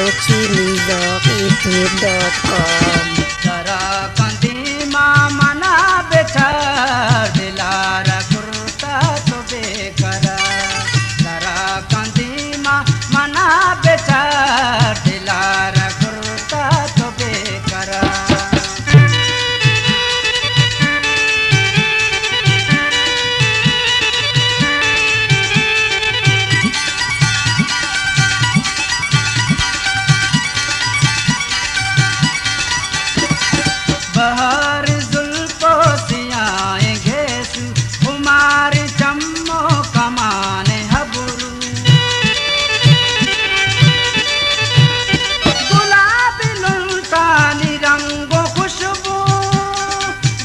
Balochi Music YouTube.com जरा कंदीमा मना बेचा दिलारा कुर्ता तो बेकरा जरा कंदीमा मना बेचा दिलारा कुर्ता तो बेकरा बहार जुल्फो सियाएंगे कुमार चम्मो कमाने हबरू गुलाबी लुल्तानी रंगो खुशबू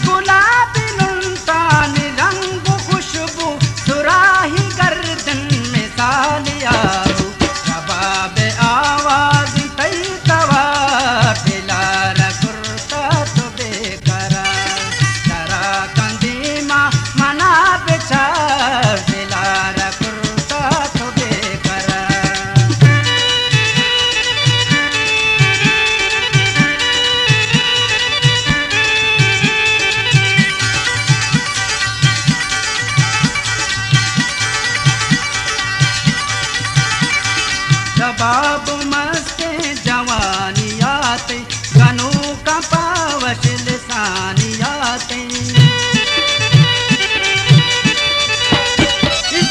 गुलाबी लुल्तानी रंगो खुशबू सुराही गर्दन में सालिया रबाब आवाज तई तवा दिलारा कुर्ता तो बेकरा जरा कंदीमा मना बेचा दिलारा कुर्ता तो बेकरा शबाब मस्ते जवानियाते गनू का पावश लिसानियाते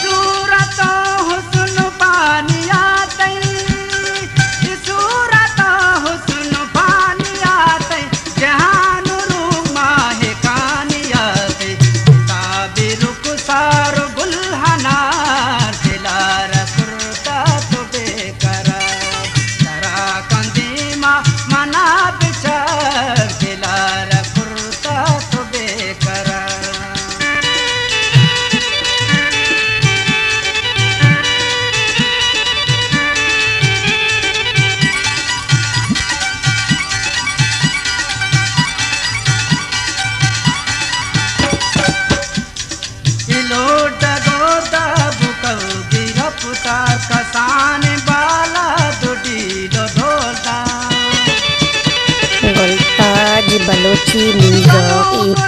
सूरत हुस्न पानियाते सूरत हुस्न पानियाते जहान रूमा है कानियाते ताबिरुक सार गुलहना दिलारा कुर्ता तो बेकरा जरा कंदीमा मना बेचा दिलारा कुर्ता तो बेकरा इलोट गोदा बुकल गिरफ्ता कसान बाला दुडी दो ढोलता Golta di Balochi Music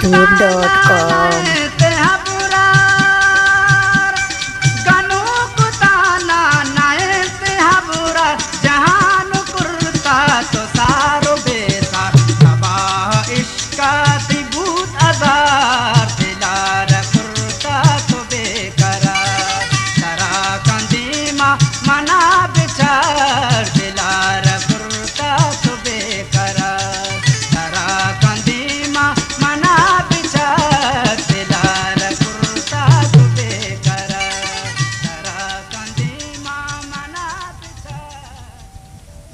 YouTube.com